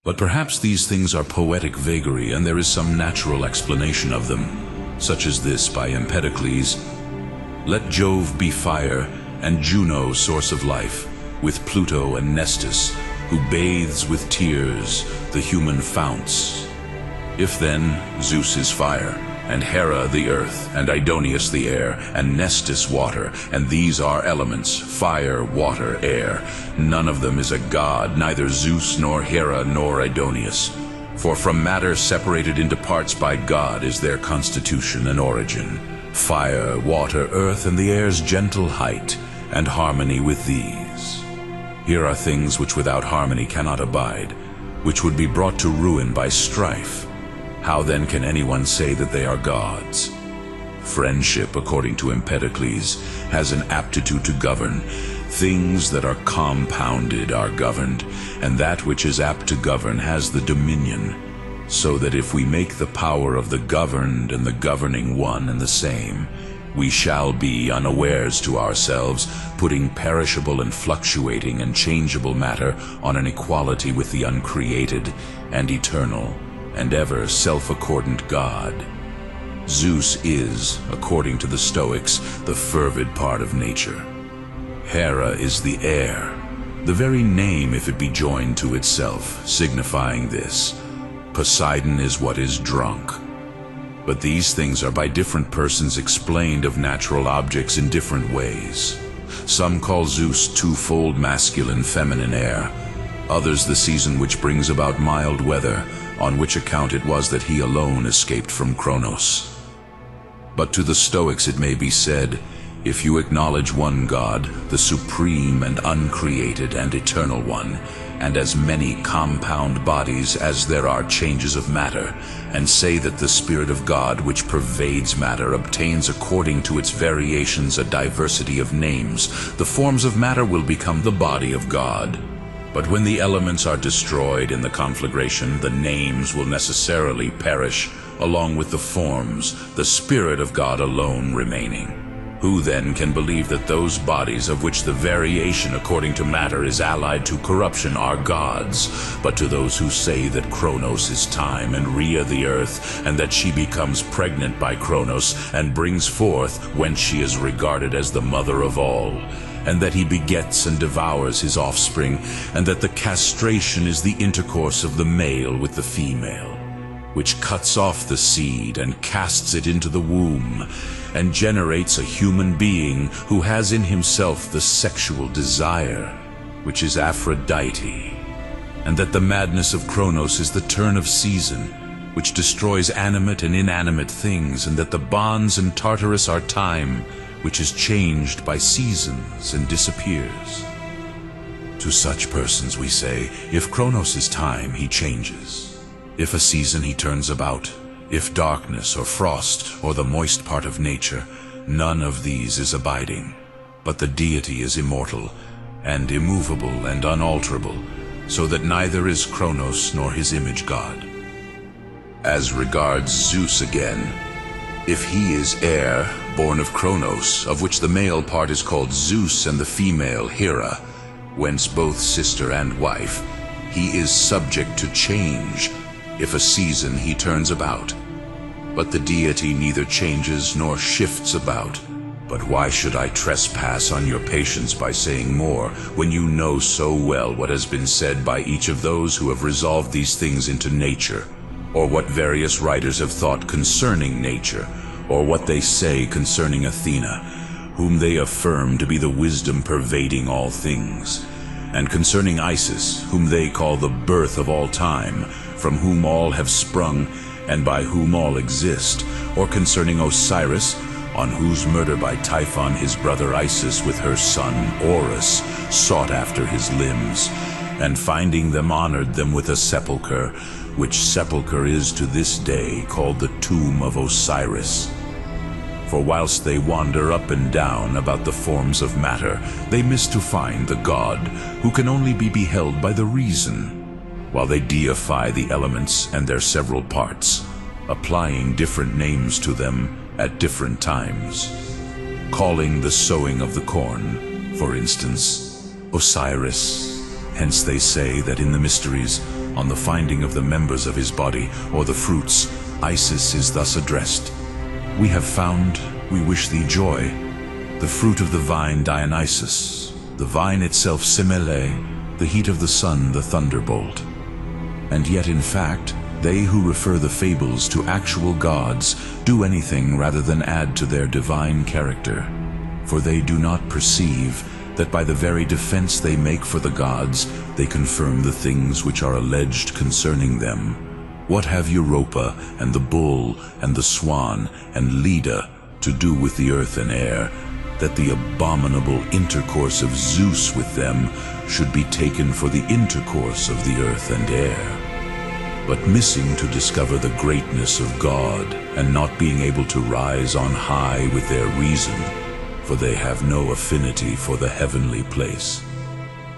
But perhaps these things are poetic vagary, and there is some natural explanation of them, such as this by Empedocles: "Let Jove be fire, and Juno source of life, with Pluto and Nestus, who bathes with tears the human founts. If then Zeus is fire, and Hera the earth, and Aidoneus the air, and Nestus water, and these are elements, fire, water, air, none of them is a god, neither Zeus nor Hera nor Aidoneus. For from matter separated into parts by God is their constitution and origin. Fire, water, earth, and the air's gentle height, and harmony with these. Here are things which without harmony cannot abide, which would be brought to ruin by strife. How then can anyone say that they are gods? Friendship, according to Empedocles, has an aptitude to govern. Things that are compounded are governed, and that which is apt to govern has the dominion. So that if we make the power of the governed and the governing one and the same, we shall be, unawares to ourselves, putting perishable and fluctuating and changeable matter on an equality with the uncreated and eternal and ever self-accordant God. Zeus is, according to the Stoics, the fervid part of nature. Hera is the air, the very name if it be joined to itself, signifying this. Poseidon is what is drunk. But these things are by different persons explained of natural objects in different ways. Some call Zeus twofold masculine, feminine air, others the season which brings about mild weather, on which account it was that he alone escaped from Kronos. But to the Stoics it may be said, if you acknowledge one God, the supreme and uncreated and eternal one, and as many compound bodies as there are changes of matter, and say that the Spirit of God which pervades matter obtains according to its variations a diversity of names, the forms of matter will become the body of God. But when the elements are destroyed in the conflagration, the names will necessarily perish, along with the forms, the Spirit of God alone remaining. Who then can believe that those bodies of which the variation according to matter is allied to corruption are gods, but to those who say that Kronos is time and Rhea the earth, and that she becomes pregnant by Kronos and brings forth when she is regarded as the mother of all, and that he begets and devours his offspring, and that the castration is the intercourse of the male with the female, which cuts off the seed and casts it into the womb, and generates a human being who has in himself the sexual desire, which is Aphrodite, and that the madness of Kronos is the turn of season, which destroys animate and inanimate things, and that the bonds and Tartarus are time, which is changed by seasons and disappears. To such persons we say, if Kronos is time, he changes. If a season, he turns about. If darkness or frost or the moist part of nature, none of these is abiding. But the deity is immortal and immovable and unalterable, so that neither is Kronos nor his image God. As regards Zeus again, if he is heir, born of Kronos, of which the male part is called Zeus and the female Hera, whence both sister and wife, he is subject to change. If a season he turns about. But the deity neither changes nor shifts about. But why should I trespass on your patience by saying more, when you know so well what has been said by each of those who have resolved these things into nature, or what various writers have thought concerning nature, or what they say concerning Athena, whom they affirm to be the wisdom pervading all things, and concerning Isis, whom they call the birth of all time, from whom all have sprung, and by whom all exist, or concerning Osiris, on whose murder by Typhon his brother Isis with her son Horus sought after his limbs, and finding them honored them with a sepulchre, which sepulchre is to this day called the tomb of Osiris. For whilst they wander up and down about the forms of matter, they miss to find the God, who can only be beheld by the reason, while they deify the elements and their several parts, applying different names to them at different times, calling the sowing of the corn, for instance, Osiris. Hence they say that in the mysteries, On the finding of the members of his body, or the fruits, Isis is thus addressed: "We have found, we wish thee joy. The fruit of the vine Dionysus, the vine itself Semele, the heat of the sun the thunderbolt." And yet in fact, they who refer the fables to actual gods do anything rather than add to their divine character. For they do not perceive that by the very defense they make for the gods, they confirm the things which are alleged concerning them. What have Europa and the bull and the swan and Leda to do with the earth and air, that the abominable intercourse of Zeus with them should be taken for the intercourse of the earth and air? But missing to discover the greatness of God, and not being able to rise on high with their reason, for they have no affinity for the heavenly place.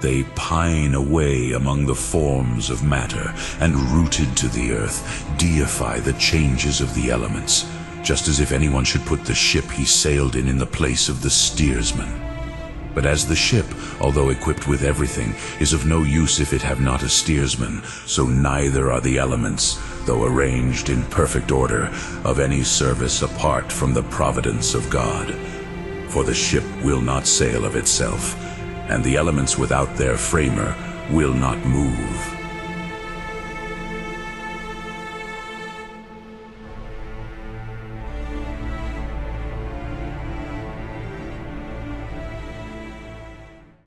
They pine away among the forms of matter, and rooted to the earth, deify the changes of the elements, just as if anyone should put the ship he sailed in the place of the steersman. But as the ship, although equipped with everything, is of no use if it have not a steersman, so neither are the elements, though arranged in perfect order, of any service apart from the providence of God. For the ship will not sail of itself, and the elements without their framer will not move.